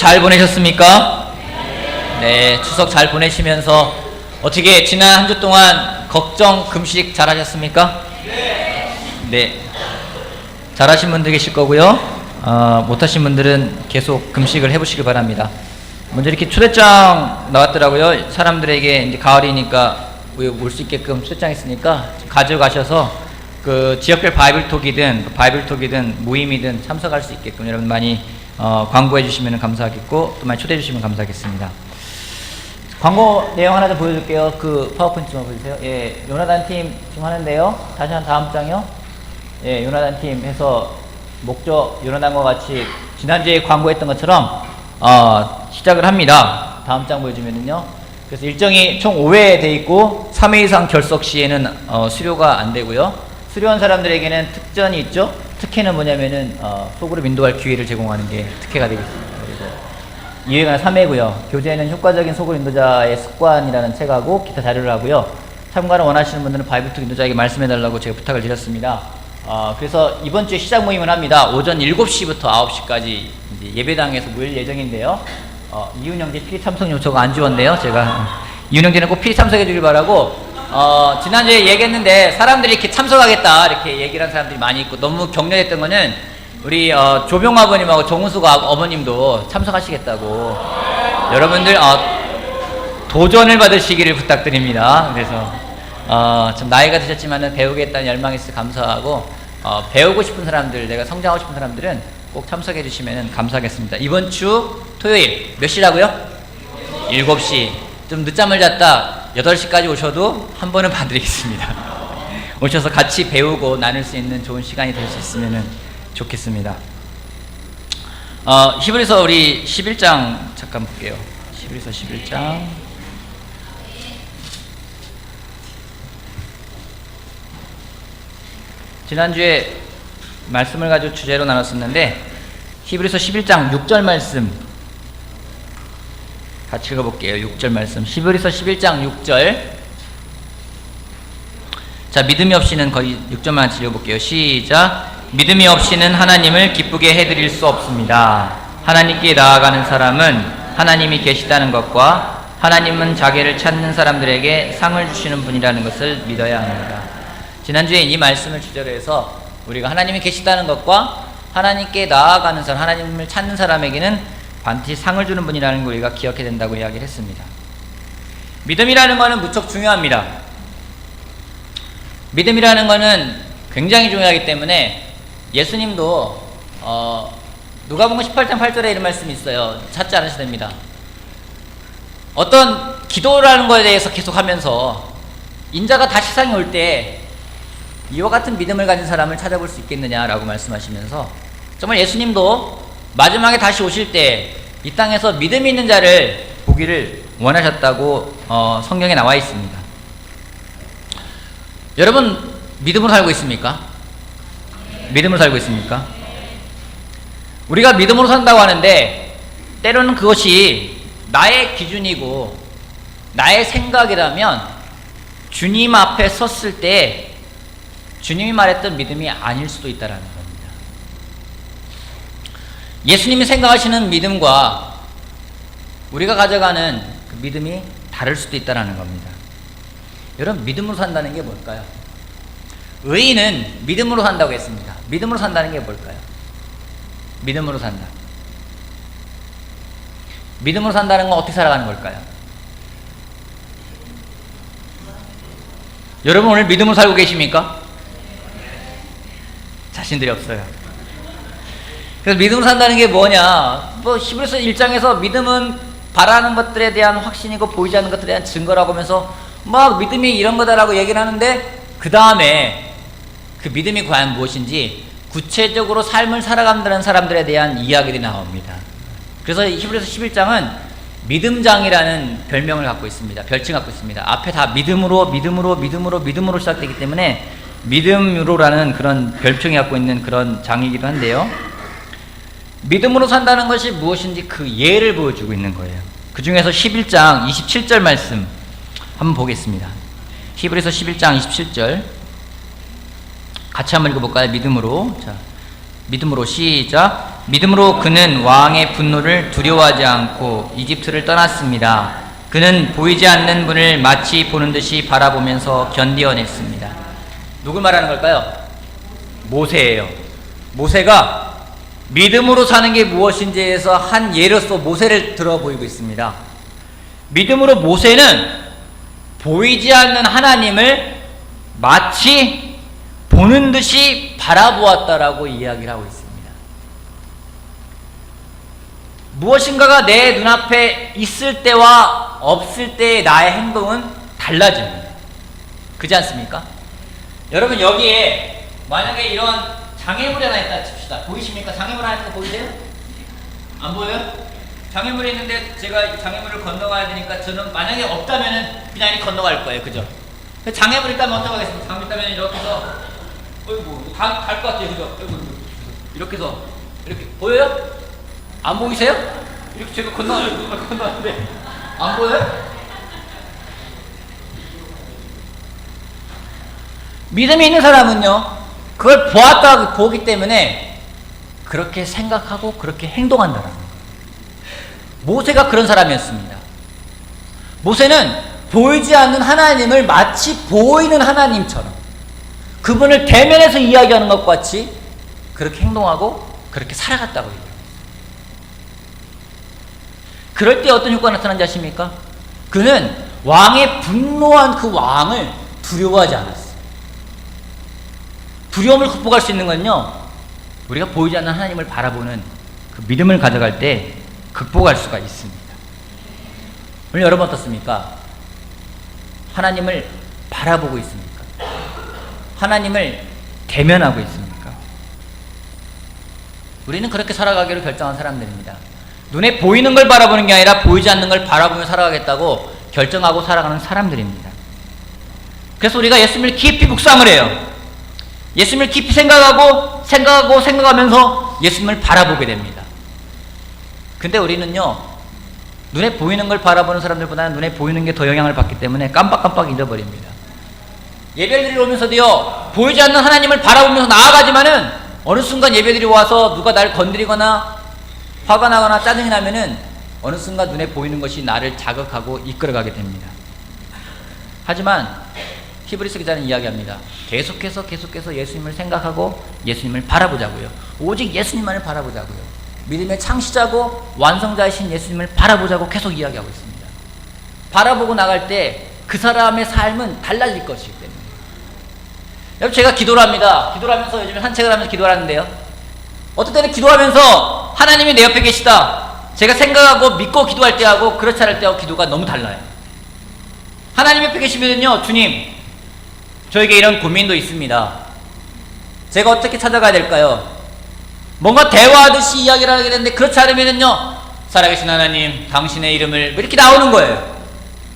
잘 보내셨습니까? 네, 추석 잘 보내시면서 어떻게 지난 한 주 동안 걱정 금식 잘 하셨습니까? 네, 잘하신 분들 계실 거고요. 못하신 분들은 계속 금식을 해보시길 바랍니다. 먼저 이렇게 초대장 나왔더라고요. 사람들에게 이제 가을이니까 올 수 있게끔 초대장 있으니까 가져가셔서 그 지역별 바이블톡이든 모임이든 참석할 수 있게끔 여러분 많이 광고해 주시면 감사하겠고 또 많이 초대해 주시면 감사하겠습니다. 광고 내용 하나 좀 보여줄게요. 그 파워포인트 좀 보여주세요. 예, 요나단 팀 지금 하는데요. 다시 한 다음 장요. 예, 요나단 팀 해서 목적 요나단과 같이 지난주에 광고했던 것처럼 시작을 합니다. 다음 장 보여주면은요. 그래서 일정이 총 5회 돼 있고 3회 이상 결석 시에는 수료가 안 되고요. 수료한 사람들에게는 특전이 있죠. 특혜는 뭐냐면은 속으로 인도할 기회를 제공하는 게 특혜가 되겠습니다. 그리고 2회가 3회고요. 교재는 효과적인 속으로 인도자의 습관이라는 책하고 기타 자료를 하고요. 참가를 원하시는 분들은 바이블톡 인도자에게 말씀해달라고 제가 부탁을 드렸습니다. 그래서 이번 주에 시작 모임을 합니다. 오전 7시부터 9시까지 이제 예배당에서 모일 예정인데요. 이윤 형제 필히 참석 요청 안 지웠네요. 제가 이윤 형제는 꼭 필히 참석해 주길 바라고. 지난주에 얘기했는데 사람들이 이렇게 참석하겠다 이렇게 얘기를 한 사람들이 많이 있고 너무 격려했던 거는 우리 조병 아버님하고 정우수 어머님도 참석하시겠다고 여러분들 도전을 받으시기를 부탁드립니다. 그래서 좀 나이가 드셨지만은 배우겠다는 열망이 있어 감사하고 배우고 싶은 사람들, 내가 성장하고 싶은 사람들은 꼭 참석해 주시면 감사하겠습니다. 이번 주 토요일 몇 시라고요? 7시. 좀 늦잠을 잤다 8시까지 오셔도 한 번은 봐드리겠습니다. 오셔서 같이 배우고 나눌 수 있는 좋은 시간이 될 수 있으면 좋겠습니다. 히브리서 우리 11장 잠깐 볼게요. 히브리서 11장 지난주에 말씀을 가지고 주제로 나눴었는데 히브리서 11장 6절 말씀 같이 읽어볼게요. 6절 말씀. 히브리서 11장 6절. 자, 믿음이 없이는 거의 6절만 같이 읽어볼게요. 시작. 믿음이 없이는 하나님을 기쁘게 해드릴 수 없습니다. 하나님께 나아가는 사람은 하나님이 계시다는 것과 하나님은 자기를 찾는 사람들에게 상을 주시는 분이라는 것을 믿어야 합니다. 지난주에 이 말씀을 주제로 해서 우리가 하나님이 계시다는 것과 하나님께 나아가는 사람, 하나님을 찾는 사람에게는 반드시 상을 주는 분이라는 걸 우리가 기억해야 된다고 이야기를 했습니다. 믿음이라는 것은 무척 중요합니다. 믿음이라는 것은 굉장히 중요하기 때문에 예수님도 누가복음 18장 8절에 이런 말씀이 있어요. 찾지 않으셔도 됩니다. 어떤 기도라는 것에 대해서 계속하면서 인자가 다시 세상에 올 때 이와 같은 믿음을 가진 사람을 찾아볼 수 있겠느냐라고 말씀하시면서 정말 예수님도 마지막에 다시 오실 때 이 땅에서 믿음 있는 자를 보기를 원하셨다고 성경에 나와 있습니다. 여러분 믿음으로 살고 있습니까? 믿음으로 살고 있습니까? 우리가 믿음으로 산다고 하는데 때로는 그것이 나의 기준이고 나의 생각이라면 주님 앞에 섰을 때 주님이 말했던 믿음이 아닐 수도 있다는 겁니다. 예수님이 생각하시는 믿음과 우리가 가져가는 그 믿음이 다를 수도 있다는 겁니다. 여러분 믿음으로 산다는 게 뭘까요? 의인은 믿음으로 산다고 했습니다. 믿음으로 산다는 게 뭘까요? 믿음으로 산다. 믿음으로 산다는 건 어떻게 살아가는 걸까요? 여러분 오늘 믿음으로 살고 계십니까? 자신들이 없어요. 그래서 믿음으로 산다는 게 뭐냐? 히브리서 1장에서 믿음은 바라는 것들에 대한 확신이고 보이지 않는 것들에 대한 증거라고 하면서 막 믿음이 이런 거다라고 얘기를 하는데 그 다음에 그 믿음이 과연 무엇인지 구체적으로 삶을 살아간다는 사람들에 대한 이야기들이 나옵니다. 그래서 히브리서 11장은 믿음장이라는 별명을 갖고 있습니다. 별칭 갖고 있습니다. 앞에 다 믿음으로 시작되기 때문에 믿음으로라는 그런 별칭이 갖고 있는 그런 장이기도 한데요. 믿음으로 산다는 것이 무엇인지 그 예를 보여주고 있는 거예요. 그 중에서 11장 27절 말씀 한번 보겠습니다. 히브리서 11장 27절 같이 한번 읽어볼까요? 믿음으로. 자, 믿음으로 시작. 믿음으로 그는 왕의 분노를 두려워하지 않고 이집트를 떠났습니다. 그는 보이지 않는 분을 마치 보는 듯이 바라보면서 견디어냈습니다. 누굴 말하는 걸까요? 모세예요. 모세가 믿음으로 사는 게 무엇인지에서 한 예로서 모세를 들어 보이고 있습니다. 믿음으로 모세는 보이지 않는 하나님을 마치 보는 듯이 바라보았다라고 이야기를 하고 있습니다. 무엇인가가 내 눈앞에 있을 때와 없을 때의 나의 행동은 달라집니다. 그렇지 않습니까? 여러분, 여기에 만약에 이런 장애물이 하나 있다 칩시다. 보이십니까? 장애물 하나 있는 거 보이세요? 안 보여요? 장애물이 있는데 제가 장애물을 건너가야 되니까 저는 만약에 없다면은 그냥 건너갈 거예요. 그죠? 장애물 있다면 어떻게 하겠습니까? 장애물 있다면 이렇게 해서 어이구 갈 것 같아요. 그죠? 어이구, 이렇게 해서 이렇게 보여요? 안 보이세요? 이렇게 제가 건너는데 안 보여요? 믿음이 있는 사람은요, 그걸 보기 때문에 그렇게 생각하고 그렇게 행동한다는 거예요. 모세가 그런 사람이었습니다. 모세는 보이지 않는 하나님을 마치 보이는 하나님처럼 그분을 대면해서 이야기하는 것과 같이 그렇게 행동하고 그렇게 살아갔다고 얘기합니다. 그럴 때 어떤 효과가 나타난지 아십니까? 그는 왕의 분노한 그 왕을 두려워하지 않았어요. 두려움을 극복할 수 있는 건요, 우리가 보이지 않는 하나님을 바라보는 그 믿음을 가져갈 때 극복할 수가 있습니다. 오늘 여러분 어떻습니까? 하나님을 바라보고 있습니까? 하나님을 대면하고 있습니까? 우리는 그렇게 살아가기로 결정한 사람들입니다. 눈에 보이는 걸 바라보는 게 아니라 보이지 않는 걸 바라보며 살아가겠다고 결정하고 살아가는 사람들입니다. 그래서 우리가 예수님을 깊이 묵상을 해요. 예수님을 깊이 생각하면서 예수님을 바라보게 됩니다. 근데 우리는요, 눈에 보이는 걸 바라보는 사람들보다는 눈에 보이는 게 더 영향을 받기 때문에 깜빡깜빡 잊어버립니다. 예배드리러 오면서도요, 보이지 않는 하나님을 바라보면서 나아가지만은 어느 순간 예배드리러 와서 누가 날 건드리거나 화가 나거나 짜증이 나면은 어느 순간 눈에 보이는 것이 나를 자극하고 이끌어가게 됩니다. 하지만 히브리서 기자는 이야기합니다. 계속해서 예수님을 생각하고 예수님을 바라보자고요. 오직 예수님만을 바라보자고요. 믿음의 창시자고 완성자이신 예수님을 바라보자고 계속 이야기하고 있습니다. 바라보고 나갈 때 그 사람의 삶은 달라질 것이기 때문에. 여러분, 제가 기도를 합니다. 기도를 하면서 요즘에 산책을 하면서 기도를 하는데요, 어떨 때는 기도하면서 하나님이 내 옆에 계시다, 제가 생각하고 믿고 기도할 때하고 그렇지 않을 때하고 기도가 너무 달라요. 하나님 옆에 계시면요, 주님, 저에게 이런 고민도 있습니다. 제가 어떻게 찾아가야 될까요? 뭔가 대화하듯이 이야기를 하게 되는데 그렇지 않으면요, 살아계신 하나님, 당신의 이름을 이렇게 나오는 거예요.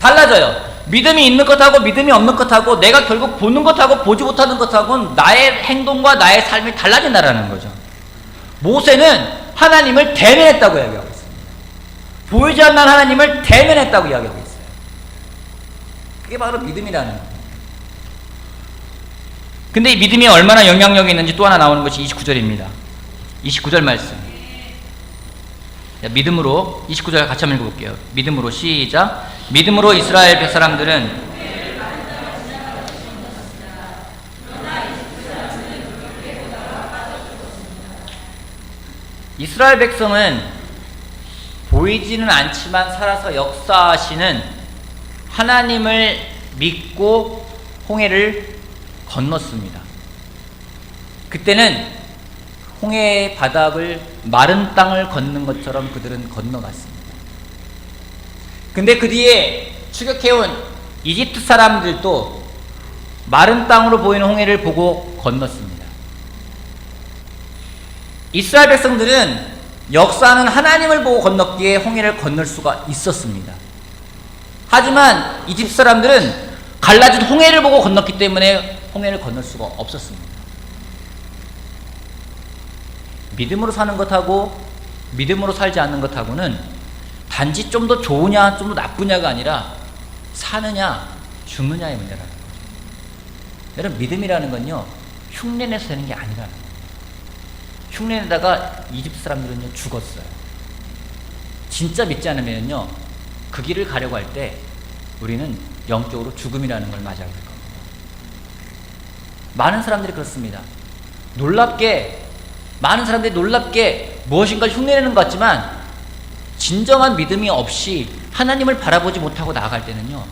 달라져요. 믿음이 있는 것하고 믿음이 없는 것하고 내가 결국 보는 것하고 보지 못하는 것하고는 나의 행동과 나의 삶이 달라진다라는 거죠. 모세는 하나님을 대면했다고 이야기하고 있습니다. 보이지 않는 하나님을 대면했다고 이야기하고 있어요. 그게 바로 믿음이라는 거예요. 근데 이 믿음이 얼마나 영향력이 있는지 또 하나 나오는 것이 29절입니다. 29절 말씀. 믿음으로 29절 같이 한번 읽어볼게요. 믿음으로 시작. 믿음으로 이스라엘 백사람들은 이스라엘 백성은 보이지는 않지만 살아서 역사하시는 하나님을 믿고 홍해를 건넜습니다. 그때는 홍해의 바닥을 마른 땅을 걷는 것처럼 그들은 건너갔습니다. 근데 그 뒤에 추격해온 이집트 사람들도 마른 땅으로 보이는 홍해를 보고 건넜습니다. 이스라엘 백성들은 역사하는 하나님을 보고 건넜기에 홍해를 건널 수가 있었습니다. 하지만 이집트 사람들은 갈라진 홍해를 보고 건넜기 때문에 홍해를 건널 수가 없었습니다. 믿음으로 사는 것하고 믿음으로 살지 않는 것하고는 단지 좀 더 좋으냐 좀 더 나쁘냐가 아니라 사느냐 죽느냐의 문제라는 거죠. 여러분, 믿음이라는 건요, 흉내내서 되는 게 아니라는 거예요. 흉내내다가 이집트 사람들은요 죽었어요. 진짜 믿지 않으면요 그 길을 가려고 할 때 우리는 영적으로 죽음이라는 걸 맞이하게 될 겁니다. 많은 사람들이 그렇습니다. 많은 사람들이 놀랍게 무엇인가 흉내내는 것 같지만 진정한 믿음이 없이 하나님을 바라보지 못하고 나아갈 때는요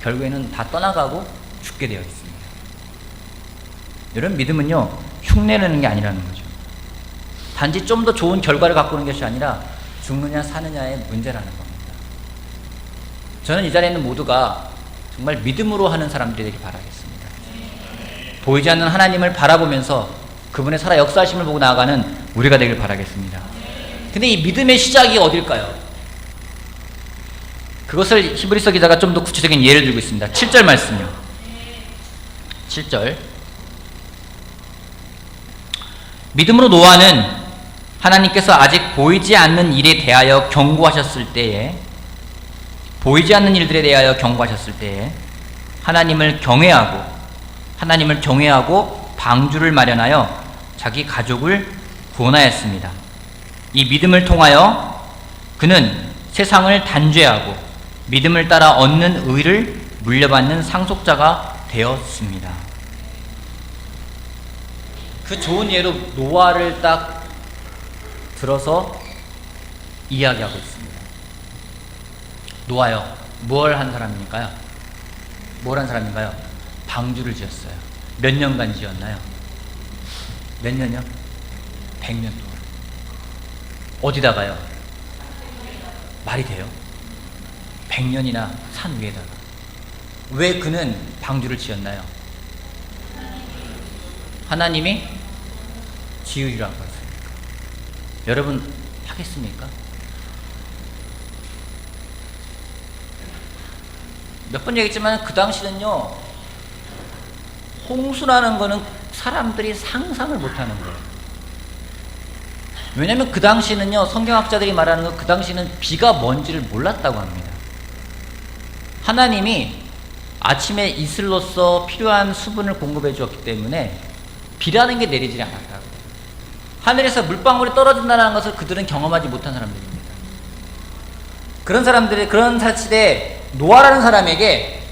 결국에는 다 떠나가고 죽게 되어 있습니다. 여러분, 믿음은요 흉내내는 게 아니라는 거죠. 단지 좀 더 좋은 결과를 갖고 오는 것이 아니라 죽느냐 사느냐의 문제라는 겁니다. 저는 이 자리에 있는 모두가 정말 믿음으로 하는 사람들이 되길 바라겠습니다. 보이지 않는 하나님을 바라보면서 그분의 살아 역사하심을 보고 나아가는 우리가 되길 바라겠습니다. 근데 이 믿음의 시작이 어딜까요? 그것을 히브리서 기자가 좀 더 구체적인 예를 들고 있습니다. 7절 말씀이요. 7절. 믿음으로 노아는 하나님께서 아직 보이지 않는 일에 대하여 경고하셨을 때에 하나님을 경외하고 방주를 마련하여 자기 가족을 구원하였습니다. 이 믿음을 통하여 그는 세상을 단죄하고 믿음을 따라 얻는 의를 물려받는 상속자가 되었습니다. 그 좋은 예로 노아를 딱 들어서 이야기하고 있습니다. 노아요, 뭘 한 사람입니까요? 방주를 지었어요. 몇 년간 지었나요? 몇 년이요? 100년 동안. 어디다가요? 말이 돼요? 100년이나 산 위에다가. 왜 그는 방주를 지었나요? 하나님이 지으리라고 했습니까? 여러분 하겠습니까? 몇 번 얘기했지만 그 당시는요 홍수라는 거는 사람들이 상상을 못하는 거예요. 왜냐하면 그 당시는요 성경학자들이 말하는 거 그 당시는 비가 뭔지를 몰랐다고 합니다. 하나님이 아침에 이슬로써 필요한 수분을 공급해 주었기 때문에 비라는 게 내리지 않았다고. 하늘에서 물방울이 떨어진다는 것을 그들은 경험하지 못한 사람들입니다. 그런 사치대 노아라는 사람에게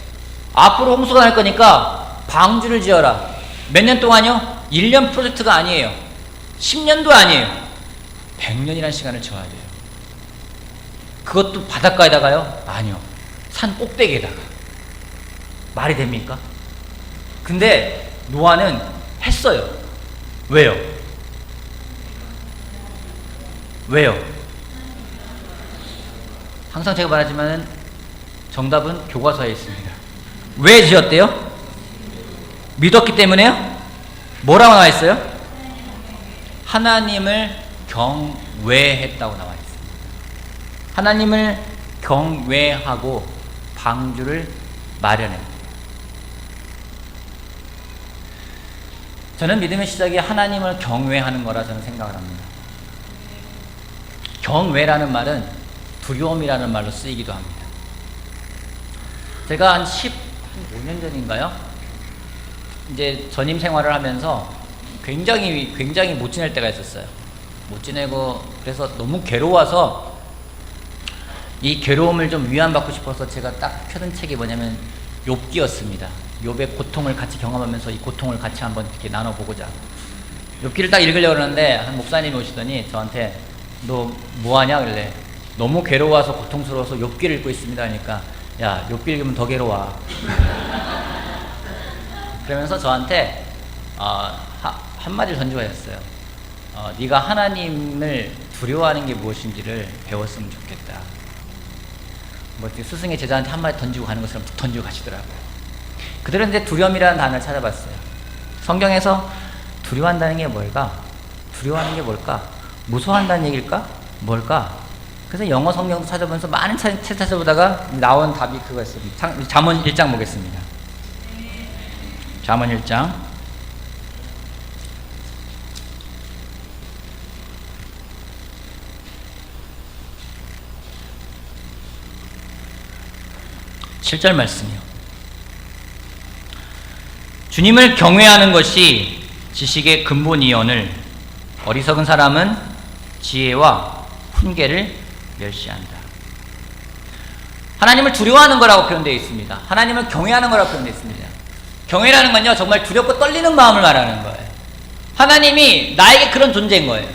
앞으로 홍수가 날 거니까 방주를 지어라. 몇 년 동안요? 1년 프로젝트가 아니에요. 10년도 아니에요. 100년이라는 시간을 지어야 돼요. 그것도 바닷가에다가요? 아니요. 산 꼭대기에다가. 말이 됩니까? 근데 노아는 했어요. 왜요? 항상 제가 말하지만 정답은 교과서에 있습니다. 왜 지었대요? 믿었기 때문에요? 뭐라고 나와 있어요? 하나님을 경외했다고 나와 있습니다. 하나님을 경외하고 방주를 마련했다. 저는 믿음의 시작이 하나님을 경외하는 거라 저는 생각을 합니다. 경외라는 말은 두려움이라는 말로 쓰이기도 합니다. 제가 한 15년 전인가요? 이제 전임 생활을 하면서 굉장히 못 지낼 때가 있었어요. 못 지내고 그래서 너무 괴로워서 이 괴로움을 좀 위안받고 싶어서 제가 딱 펴든 책이 뭐냐면 욥기였습니다. 욥의 고통을 같이 경험하면서 이 고통을 같이 한번 이렇게 나눠보고자. 욥기를 딱 읽으려고 그러는데 한 목사님이 오시더니 저한테 너 뭐하냐? 그래. 너무 괴로워서 고통스러워서 욥기를 읽고 있습니다 하니까 야, 욥기 읽으면 더 괴로워. 그러면서 저한테 한마디를 던지고 하셨어요. 네가 하나님을 두려워하는 게 무엇인지를 배웠으면 좋겠다. 뭐 스승의 제자한테 한마디 던지고 가는 것처럼 던지고 가시더라고요. 그들은 이제 두려움이라는 단어를 찾아봤어요. 성경에서 두려워한다는 게 뭘까? 두려워하는 게 뭘까? 무서워한다는 얘기일까? 뭘까? 그래서 영어 성경도 찾아보면서 많은 책 찾아보다가 나온 답이 그거였습니다. 잠언 1장 보겠습니다. 잠언 1장 7절 말씀이요. 주님을 경외하는 것이 지식의 근본이오늘 어리석은 사람은 지혜와 훈계를 멸시한다. 하나님을 두려워하는 거라고 표현되어 있습니다. 하나님을 경외하는 거라고 표현되어 있습니다. 경외라는 건요, 정말 두렵고 떨리는 마음을 말하는 거예요. 하나님이 나에게 그런 존재인 거예요.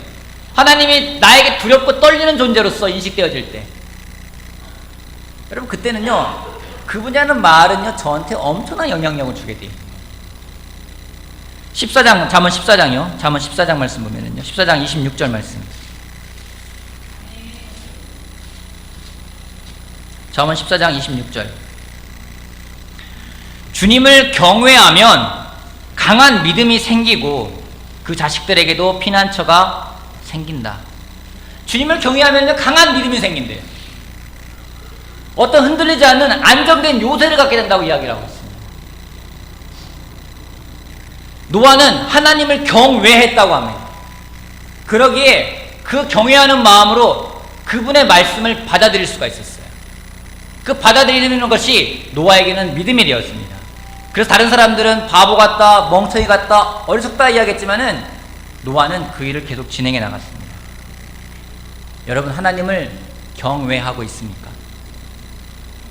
하나님이 나에게 두렵고 떨리는 존재로서 인식되어질 때, 여러분 그때는요, 그분이 하는 말은요, 저한테 엄청난 영향력을 주게 돼요. 14장, 잠언 14장이요. 잠언 14장 말씀 보면은요, 14장 26절 말씀. 잠언 14장 26절. 주님을 경외하면 강한 믿음이 생기고 그 자식들에게도 피난처가 생긴다. 주님을 경외하면 강한 믿음이 생긴대요. 어떤 흔들리지 않는 안정된 요새를 갖게 된다고 이야기를 하고 있습니다. 노아는 하나님을 경외했다고 합니다. 그러기에 그 경외하는 마음으로 그분의 말씀을 받아들일 수가 있었어요. 그 받아들이는 것이 노아에게는 믿음이 되었습니다. 그래서 다른 사람들은 바보 같다, 멍청이 같다, 어리석다 이야기했지만은 노아는 그 일을 계속 진행해 나갔습니다. 여러분 하나님을 경외하고 있습니까?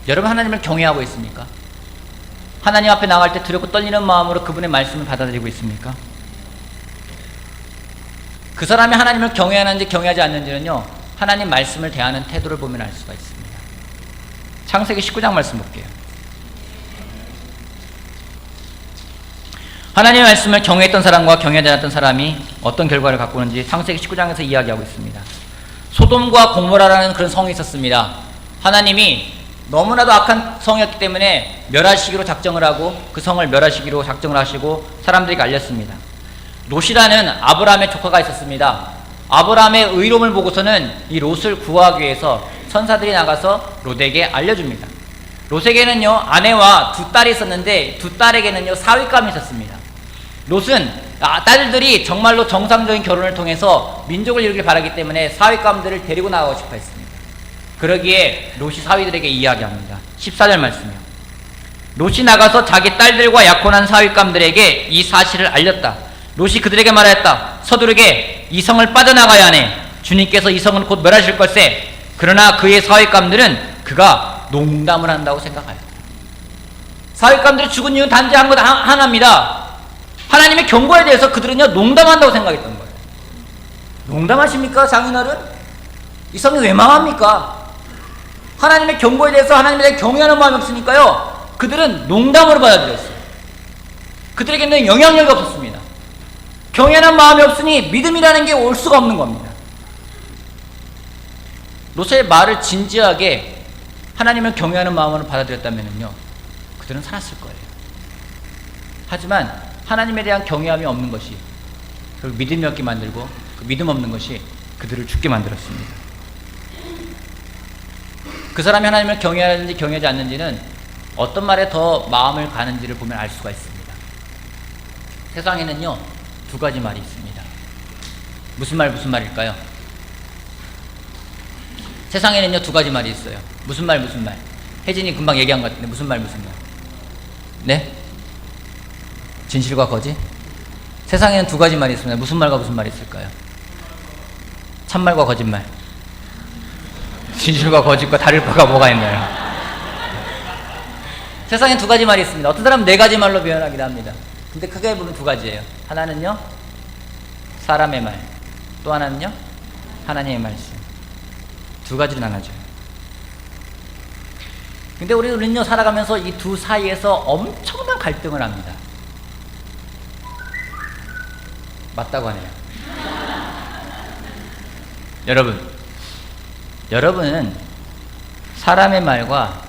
여러분 하나님을 경외하고 있습니까? 하나님 앞에 나갈 때 두렵고 떨리는 마음으로 그분의 말씀을 받아들이고 있습니까? 그 사람이 하나님을 경외하는지 경외하지 않는지는요, 하나님 말씀을 대하는 태도를 보면 알 수가 있습니다. 창세기 19장 말씀 볼게요. 하나님의 말씀을 경외했던 사람과 경외하지 않았던 사람이 어떤 결과를 갖고 오는지 창세기 19장에서 이야기하고 있습니다. 소돔과 고모라라는 그런 성이 있었습니다. 하나님이 너무나도 악한 성이었기 때문에 멸하시기로 작정을 하고 그 성을 멸하시기로 작정을 하시고 사람들에게 알렸습니다. 롯이라는 아브라함의 조카가 있었습니다. 아브라함의 의로움을 보고서는 이 롯을 구하기 위해서 천사들이 나가서 롯에게 알려줍니다. 롯에게는요, 아내와 두 딸이 있었는데 두 딸에게는요, 사위감이 있었습니다. 롯은 딸들이 정말로 정상적인 결혼을 통해서 민족을 이루길 바라기 때문에 사위감들을 데리고 나가고 싶어 했습니다. 그러기에 롯이 사위들에게 이야기합니다. 14절 말씀이요. 롯이 나가서 자기 딸들과 약혼한 사위감들에게 이 사실을 알렸다. 롯이 그들에게 말하였다. 서두르게 이 성을 빠져나가야 하네. 주님께서 이 성은 곧 멸하실 걸세. 그러나 그의 사위감들은 그가 농담을 한다고 생각하였다. 사위감들이 죽은 이유는 단지 한 것 하나입니다. 하나님의 경고에 대해서 그들은요, 농담한다고 생각했던 거예요. 농담하십니까, 장인어른? 이 성이 왜 망합니까? 하나님의 경고에 대해서 하나님에 대해 경외하는 마음이 없으니까요, 그들은 농담으로 받아들였어요. 그들에게는 영향력이 없었습니다. 경외하는 마음이 없으니 믿음이라는 게 올 수가 없는 겁니다. 롯의 말을 진지하게 하나님을 경외하는 마음으로 받아들였다면요, 그들은 살았을 거예요. 하지만 하나님에 대한 경외함이 없는 것이 결국 믿음이 없게 만들고 그 믿음 없는 것이 그들을 죽게 만들었습니다. 그 사람이 하나님을 경외하는지 경외하지 않는지는 어떤 말에 더 마음을 가는지를 보면 알 수가 있습니다. 세상에는요, 두 가지 말이 있습니다. 무슨 말일까요? 세상에는요, 두 가지 말이 있어요. 무슨 말? 혜진이 금방 얘기한 것 같은데 무슨 말? 네? 진실과 거짓? 세상에는 두 가지 말이 있습니다. 무슨 말과 무슨 말이 있을까요? 참말과 거짓말. 진실과 거짓과 다를 바가 뭐가 있나요? 세상에 두 가지 말이 있습니다. 어떤 사람은 네 가지 말로 표현하기도 합니다. 근데 크게 보면 두 가지예요. 하나는요, 사람의 말. 또 하나는요, 하나님의 말씀. 두 가지로 나눠져요. 근데 우리는요, 살아가면서 이 두 사이에서 엄청난 갈등을 합니다. 맞다고 하네요. 여러분은 사람의 말과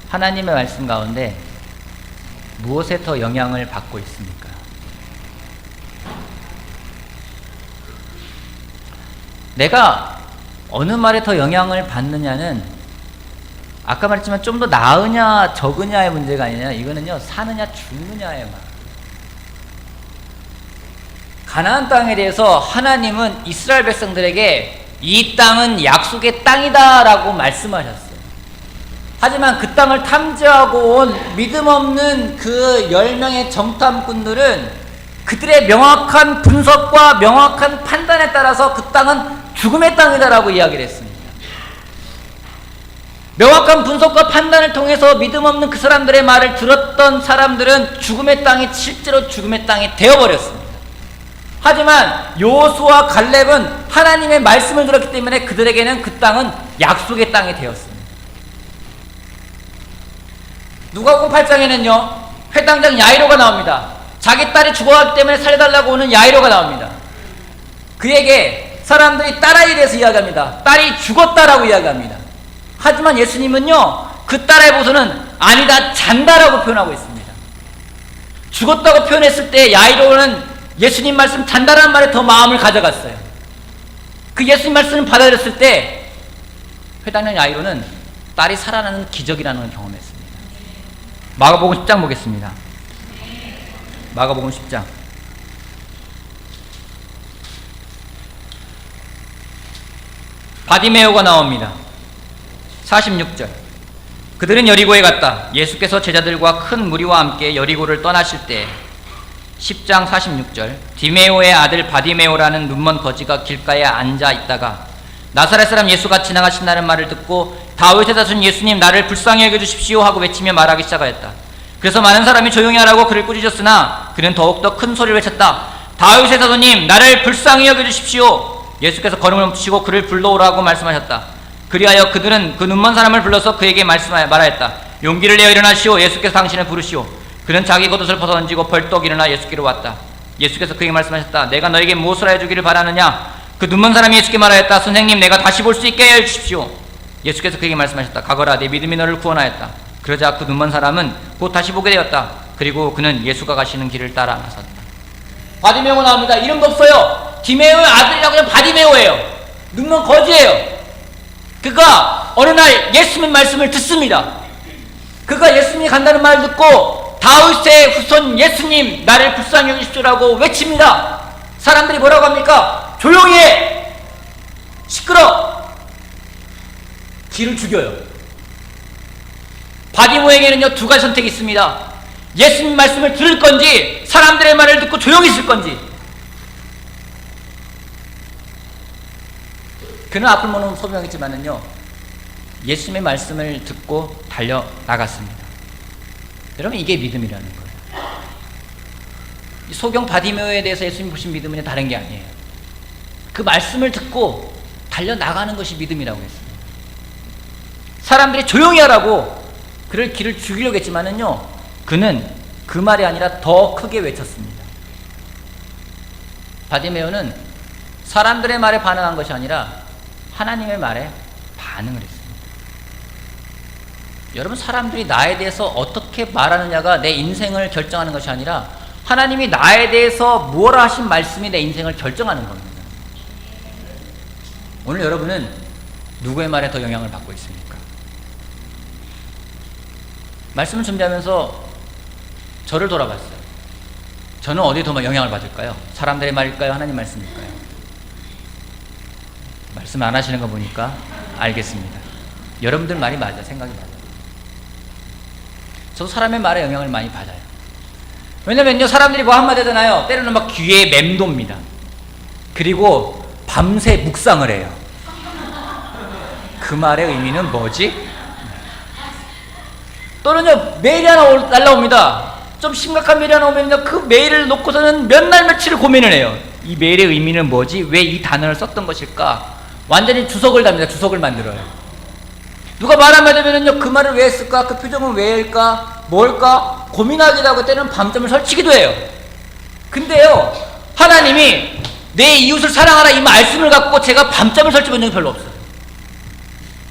하나님의 말씀 가운데 무엇에 더 영향을 받고 있습니까? 내가 어느 말에 더 영향을 받느냐는 아까 말했지만 좀 더 나으냐 적으냐의 문제가 아니냐, 이거는요, 사느냐 죽느냐의 말. 가나안 땅에 대해서 하나님은 이스라엘 백성들에게 이 땅은 약속의 땅이다 라고 말씀하셨어요. 하지만 그 땅을 탐지하고 온 믿음 없는 그 10명의 정탐꾼들은 그들의 명확한 분석과 명확한 판단에 따라서 그 땅은 죽음의 땅이다라고 이야기를 했습니다. 명확한 분석과 판단을 통해서 믿음 없는 그 사람들의 말을 들었던 사람들은 죽음의 땅이 실제로 죽음의 땅이 되어버렸습니다. 하지만 여호수아와 갈렙은 하나님의 말씀을 들었기 때문에 그들에게는 그 땅은 약속의 땅이 되었습니다. 누가복음 8장에는요 회당장 야이로가 나옵니다. 자기 딸이 죽어가기 때문에 살려달라고 오는 야이로가 나옵니다. 그에게 사람들이 딸아이에 대해서 이야기합니다. 딸이 죽었다라고 이야기합니다. 하지만 예수님은요 그 딸에 보고서는 아니다 잔다라고 표현하고 있습니다. 죽었다고 표현했을 때 야이로는 예수님 말씀 잔다라는 말에 더 마음을 가져갔어요. 그 예수님 말씀을 받아들였을 때 회당장 야이로는 딸이 살아나는 기적이라는 걸 경험했습니다. 마가복음 10장 보겠습니다. 마가복음 10장 바디메오가 나옵니다. 46절 그들은 여리고에 갔다. 예수께서 제자들과 큰 무리와 함께 여리고를 떠나실 때 10장 46절 디메오의 아들 바디메오라는 눈먼 거지가 길가에 앉아 있다가 나사렛 사람 예수가 지나가신다는 말을 듣고 다윗의 자손 예수님 나를 불쌍히 여겨주십시오 하고 외치며 말하기 시작하였다. 그래서 많은 사람이 조용히 하라고 그를 꾸짖었으나 그는 더욱더 큰 소리를 외쳤다. 다윗의 자손님 나를 불쌍히 여겨주십시오. 예수께서 걸음을 멈추시고 그를 불러오라고 말씀하셨다. 그리하여 그들은 그 눈먼 사람을 불러서 그에게 말하였다. 용기를 내어 일어나시오. 예수께서 당신을 부르시오. 그는 자기 겉옷을 벗어던지고 벌떡 일어나 예수께로 왔다. 예수께서 그에게 말씀하셨다. 내가 너에게 무엇을 해주기를 바라느냐? 그 눈먼 사람이 예수께 말하였다. 선생님 내가 다시 볼 수 있게 하여 주십시오. 예수께서 그에게 말씀하셨다. 가거라 내 믿음이 너를 구원하였다. 그러자 그 눈먼 사람은 곧 다시 보게 되었다. 그리고 그는 예수가 가시는 길을 따라 나섰다. 바디메오가 나옵니다. 이름도 없어요. 디메오의 아들이라고 하면 바디메오예요. 눈먼 거지예요. 그가 어느 날 예수님 말씀을 듣습니다. 그가 예수님이 간다는 말을 듣고 다윗의 후손 예수님 나를 불쌍히 여기십시오라고 외칩니다. 사람들이 뭐라고 합니까? 조용히 해! 시끄러! 길을 죽여요. 바디모에게는요 두 가지 선택이 있습니다. 예수님 말씀을 들을 건지 사람들의 말을 듣고 조용히 있을 건지. 그는 앞을 모르는 소명이지만은요 예수님의 말씀을 듣고 달려나갔습니다. 여러분 이게 믿음이라는 거예요. 이 소경 바디메오에 대해서 예수님 보신 믿음은 다른 게 아니에요. 그 말씀을 듣고 달려나가는 것이 믿음이라고 했습니다. 사람들이 조용히 하라고 그를 길을 죽이려고 했지만은요 그는 그 말이 아니라 더 크게 외쳤습니다. 바디메오는 사람들의 말에 반응한 것이 아니라 하나님의 말에 반응을 했습니다. 여러분 사람들이 나에 대해서 어떻게 말하느냐가 내 인생을 결정하는 것이 아니라 하나님이 나에 대해서 무엇을 하신 말씀이 내 인생을 결정하는 겁니다. 오늘 여러분은 누구의 말에 더 영향을 받고 있습니까? 말씀을 준비하면서 저를 돌아봤어요. 저는 어디에 더 영향을 받을까요? 사람들의 말일까요? 하나님 말씀일까요? 말씀 안 하시는 거 보니까 알겠습니다. 여러분들 말이 맞아, 생각이 맞아요. 저도 사람의 말에 영향을 많이 받아요. 왜냐면요 사람들이 뭐 한마디 하잖아요. 때로는 막 귀에 맴돕니다. 그리고 밤새 묵상을 해요. 그 말의 의미는 뭐지? 또는요 메일이 하나 날라옵니다. 좀 심각한 메일이 하나 오면요 그 메일을 놓고서는 몇 날 며칠을 고민을 해요. 이 메일의 의미는 뭐지? 왜 이 단어를 썼던 것일까? 완전히 주석을 답니다. 주석을 만들어요. 누가 말 한마디 하면요 그 말을 왜 했을까? 그 표정은 왜 할까? 뭘까? 고민하기도 하고 때는 밤잠을 설치기도 해요. 근데요 하나님이 내 이웃을 사랑하라 이 말씀을 갖고 제가 밤잠을 설치본 적이 별로 없어요.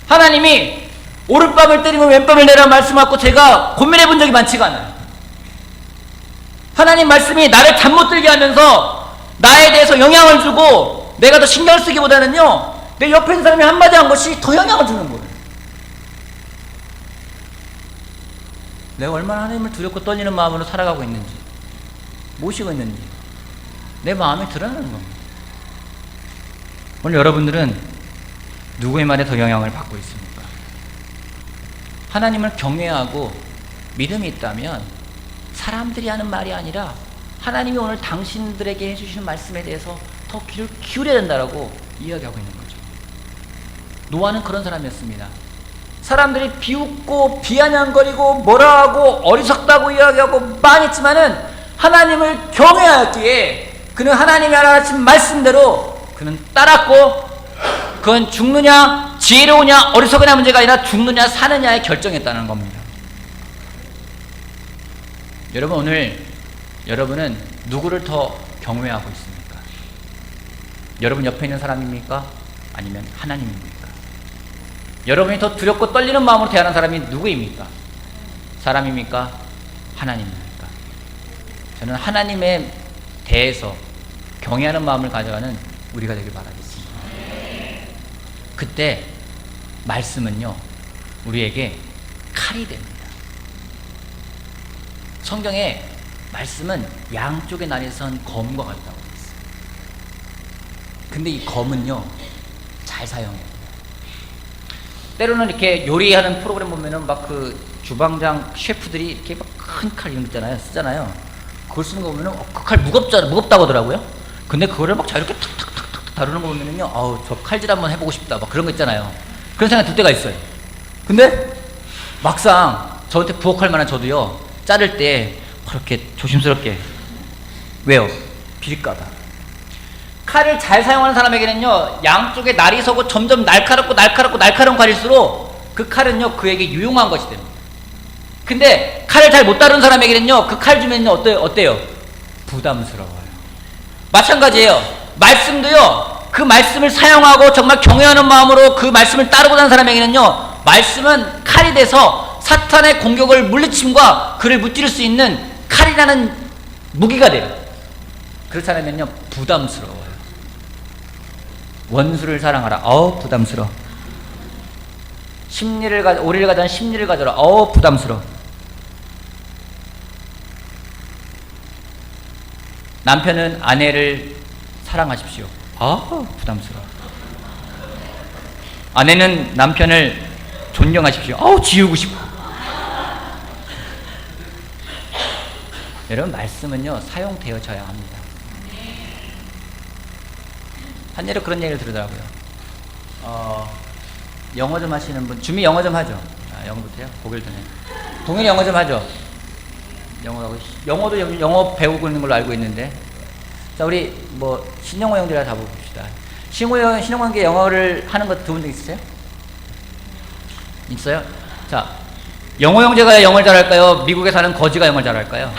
하나님이 오른밤을 때리면 왼밤을 내라 말씀 갖고 제가 고민해 본 적이 많지가 않아요. 하나님 말씀이 나를 잠 못 들게 하면서 나에 대해서 영향을 주고 내가 더 신경을 쓰기보다는요 내 옆에 있는 사람이 한마디 한 것이 더 영향을 주는 거예요. 내가 얼마나 하나님을 두렵고 떨리는 마음으로 살아가고 있는지 모시고 있는지 내 마음이 드러나는 겁니다. 오늘 여러분들은 누구의 말에 더 영향을 받고 있습니까? 하나님을 경외하고 믿음이 있다면 사람들이 하는 말이 아니라 하나님이 오늘 당신들에게 해주시는 말씀에 대해서 더 귀를 기울여야 된다라고 이야기하고 있는 거죠. 노아는 그런 사람이었습니다. 사람들이 비웃고 비아냥거리고 뭐라 하고 어리석다고 이야기하고 망했지만은 하나님을 경외하였기에 그는 하나님이 하나님 말씀대로 그는 따랐고, 그건 죽느냐 지혜로우냐 어리석으냐 문제가 아니라 죽느냐 사느냐에 결정했다는 겁니다. 여러분, 오늘 여러분은 누구를 더 경외하고 있습니까? 여러분 옆에 있는 사람입니까? 아니면 하나님입니까? 여러분이 더 두렵고 떨리는 마음으로 대하는 사람이 누구입니까? 사람입니까? 하나님입니까? 저는 하나님에 대해서 경외하는 마음을 가져가는 우리가 되길 바라겠습니다. 그때 말씀은요, 우리에게 칼이 됩니다. 성경에 말씀은 양쪽에 나뉘어선 검과 같다고 했어요. 근데 이 검은요, 잘 사용해요. 때로는 이렇게 요리하는 프로그램 보면은 막 그 주방장 셰프들이 이렇게 막 큰 칼 이런 거 있잖아요, 쓰잖아요. 그걸 쓰는 거 보면은 그 칼 무겁다고 하더라고요. 근데 그거를 막 자유롭게 탁탁탁탁 다루는 거 보면은요, 아우 저 칼질 한번 해보고 싶다, 막 그런 거 있잖아요. 그런 생각 들 때가 있어요. 근데 막상 저한테 부엌할 만한 저도요, 자를 때 그렇게 조심스럽게. 왜요? 비릴까봐. 칼을 잘 사용하는 사람에게는요, 양쪽에 날이 서고 점점 날카롭고 날카로운 칼일수록 그 칼은요, 그에게 유용한 것이 됩니다. 근데 칼을 잘 못 다루는 사람에게는요, 그 칼 주면요, 어때요? 부담스러워요. 마찬가지예요. 말씀도요, 그 말씀을 사용하고 정말 경외하는 마음으로 그 말씀을 따르고 난 사람에게는요, 말씀은 칼이 돼서 사탄의 공격을 물리침과 그를 무찌를 수 있는 칼이라는 무기가 돼요. 그렇지 않으면요, 부담스러워요. 원수를 사랑하라. 부담스러워. 오리를 가자는 심리를 가져라. 부담스러워. 남편은 아내를 사랑하십시오. 부담스러워. 아내는 남편을 존경하십시오. 지우고 싶어. 여러분, 말씀은요, 사용되어져야 합니다. 한 예로 그런 얘기를 들으더라고요. 영어 좀 하시는 분, 주미 영어 좀 하죠. 영어부터요? 고개를 드네. 동현이 영어 좀 하죠. 영어도 영어 배우고 있는 걸로 알고 있는데. 자, 우리 신영호 형제랑 다 봅시다. 신영호 형제 영어를 하는 거 들어본 적 있으세요? 있어요? 자, 영호 형제가 영어를 잘할까요? 미국에 사는 거지가 영어를 잘할까요?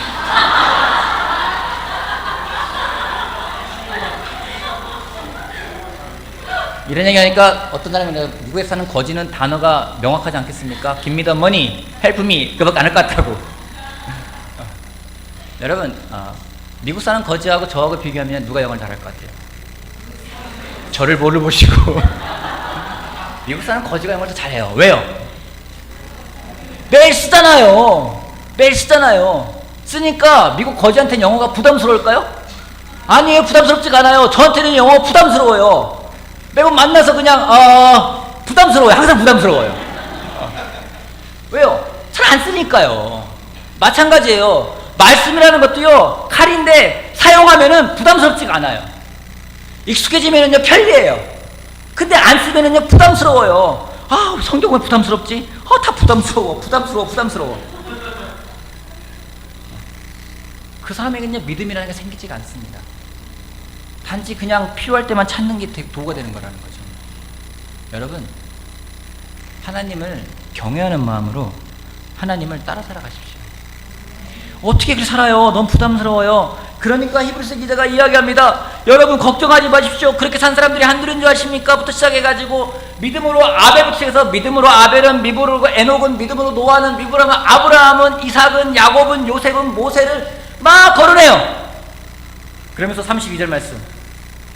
이런 얘기 하니까 어떤 사람이 미국에 사는 거지는 단어가 명확하지 않겠습니까? Give me the money, help me, 그밖에 안 할 것 같다고. 여러분, 미국 사는 거지하고 저하고 비교하면 누가 영어를 잘할 것 같아요? 저를 뭐를 보시고. 미국 사는 거지가 영어를 더 잘해요. 왜요? 매일 쓰잖아요. 쓰니까 미국 거지한테는 영어가 부담스러울까요? 아니에요. 부담스럽지가 않아요. 저한테는 영어가 부담스러워요. 매번 만나서 그냥 부담스러워요. 항상 부담스러워요. 왜요? 잘 안 쓰니까요. 마찬가지예요. 말씀이라는 것도요, 칼인데 사용하면은 부담스럽지가 않아요. 익숙해지면은요, 편리해요. 근데 안 쓰면은요, 부담스러워요. 성경 왜 부담스럽지? 다 부담스러워. 그 사람에게는요, 믿음이라는 게 생기지가 않습니다. 단지 그냥 필요할 때만 찾는 게 도구가 되는 거라는 거죠. 여러분, 하나님을 경외하는 마음으로 하나님을 따라 살아가십시오. 어떻게 그렇게 살아요? 너무 부담스러워요. 그러니까 히브리서 기자가 이야기합니다. 여러분, 걱정하지 마십시오. 그렇게 산 사람들이 한둘인 줄 아십니까? 부터 시작해가지고 믿음으로 아벨부터 시작해서 믿음으로 아벨은, 믿음으로 에녹은, 믿음으로 노아는, 믿음으로 아브라함은, 이삭은, 야곱은, 요셉은, 모세를 막 거론해요. 그러면서 32절 말씀,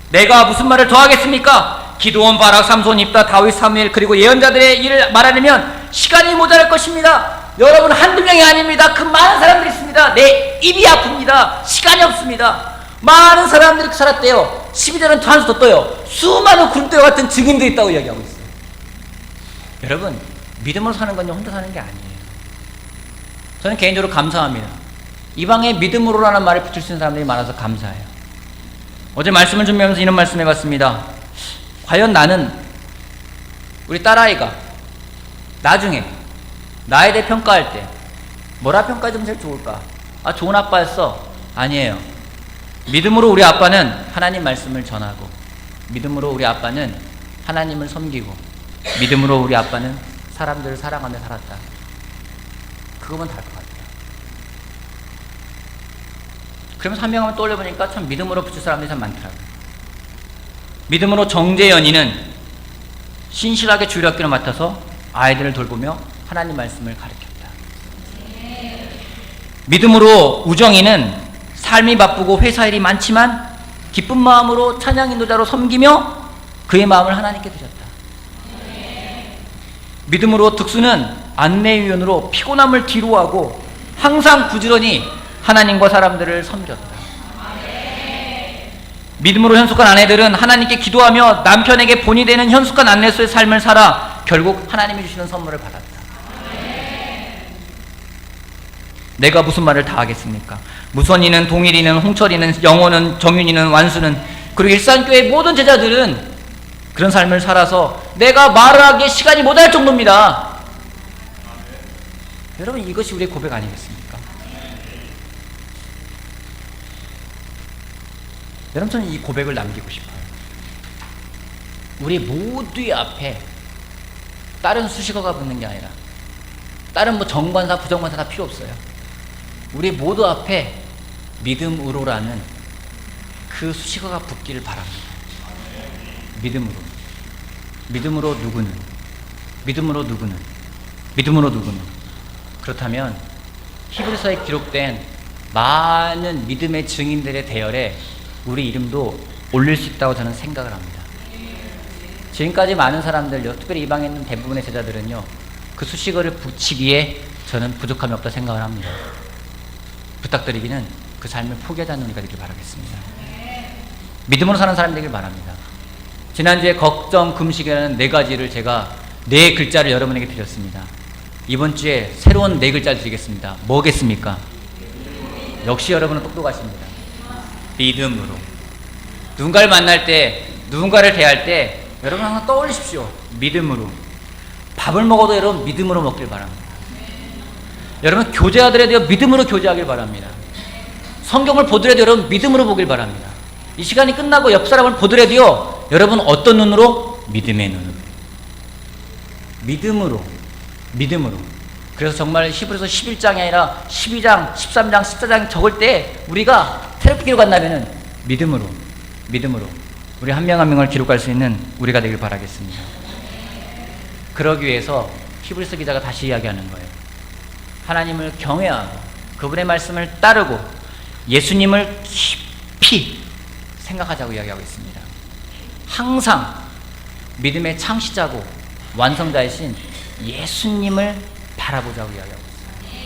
내가 무슨 말을 더하겠습니까? 기드온, 바락, 삼손, 입다, 다윗, 사무엘, 그리고 예언자들의 일을 말하려면 시간이 모자랄 것입니다. 여러분, 한두 명이 아닙니다. 그 많은 사람들이 있습니다. 내 입이 아픕니다. 시간이 없습니다. 많은 사람들이 살았대요. 12절은 한 수 더 떠요. 수많은 구름대와 같은 증인들이 있다고 이야기하고 있어요. 여러분, 믿음으로 사는 건 혼자 사는 게 아니에요. 저는 개인적으로 감사합니다. 이방에 믿음으로라는 말을 붙일 수 있는 사람들이 많아서 감사해요. 어제 말씀을 준비하면서 이런 말씀 해봤습니다. 과연 나는 우리 딸아이가 나중에 나에 대해 평가할 때 뭐라 평가해주면 제일 좋을까? 아, 좋은 아빠였어. 아니에요. 믿음으로 우리 아빠는 하나님 말씀을 전하고, 믿음으로 우리 아빠는 하나님을 섬기고, 믿음으로 우리 아빠는 사람들을 사랑하며 살았다. 그거면 달 것 같아요. 그러면서 한 명 한번 떠올려보니까 참 믿음으로 붙일 사람들이 참 많더라고요. 믿음으로 정재연이는 신실하게 주일학교를 맡아서 아이들을 돌보며 하나님 말씀을 가르쳤다. 믿음으로 우정이는 삶이 바쁘고 회사 일이 많지만 기쁜 마음으로 찬양 인도자로 섬기며 그의 마음을 하나님께 드렸다. 믿음으로 득수는 안내위원으로 피곤함을 뒤로하고 항상 부지런히 하나님과 사람들을 섬겼다. 믿음으로 현숙한 아내들은 하나님께 기도하며 남편에게 본이 되는 현숙한 안내소의 삶을 살아 결국 하나님이 주시는 선물을 받았다. 내가 무슨 말을 다 하겠습니까? 무선이는, 동일이는, 홍철이는, 영호는, 정윤이는, 완수는, 그리고 일산교회 모든 제자들은 그런 삶을 살아서 내가 말을 하기에 시간이 못할 정도입니다. 여러분, 이것이 우리의 고백 아니겠습니까? 여러분, 저는 이 고백을 남기고 싶어요. 우리 모두의 앞에 다른 수식어가 붙는 게 아니라, 다른 뭐 정관사, 부정관사 다 필요 없어요. 우리 모두 앞에 믿음으로라는 그 수식어가 붙기를 바랍니다. 믿음으로. 믿음으로 누구는, 믿음으로 누구는, 믿음으로 누구는. 그렇다면 히브리서에 기록된 많은 믿음의 증인들의 대열에 우리 이름도 올릴 수 있다고 저는 생각을 합니다. 지금까지 많은 사람들요, 특별히 이방에 있는 대부분의 제자들은요, 그 수식어를 붙이기에 저는 부족함이 없다 생각을 합니다. 부탁드리기는 그 삶을 포기하지 않는 우리가 되길 바라겠습니다. 믿음으로 사는 사람이 되길 바랍니다. 지난주에 걱정, 금식이라는 4가지를 제가 4글자를 여러분에게 드렸습니다. 이번 주에 새로운 4글자를 드리겠습니다. 뭐겠습니까? 역시 여러분은 똑똑하십니다. 믿음으로. 누군가를 만날 때, 누군가를 대할 때 여러분 항상 떠올리십시오. 믿음으로. 밥을 먹어도 여러분 믿음으로 먹길 바랍니다. 여러분 교제하더라도 믿음으로 교제하길 바랍니다. 성경을 보더라도 여러분 믿음으로 보길 바랍니다. 이 시간이 끝나고 옆 사람을 보더라도요, 여러분 어떤 눈으로? 믿음의 눈으로. 믿음으로. 믿음으로. 그래서 정말 히브리서 11장이 아니라 12장, 13장, 14장 적을 때 우리가 테레피기로 간다면은 믿음으로, 믿음으로 우리 한 명 한 명을 기록할 수 있는 우리가 되길 바라겠습니다. 그러기 위해서 히브리서 기자가 다시 이야기하는 거예요. 하나님을 경외하고 그분의 말씀을 따르고 예수님을 깊이 생각하자고 이야기하고 있습니다. 항상 믿음의 창시자고 완성자이신 예수님을 바라보자고 이야기하고 있어요.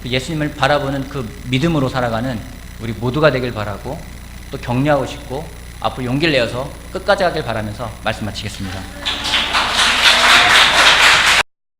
그 예수님을 바라보는 그 믿음으로 살아가는 우리 모두가 되길 바라고, 또 격려하고 싶고 앞으로 용기를 내어서 끝까지 가길 바라면서 말씀 마치겠습니다.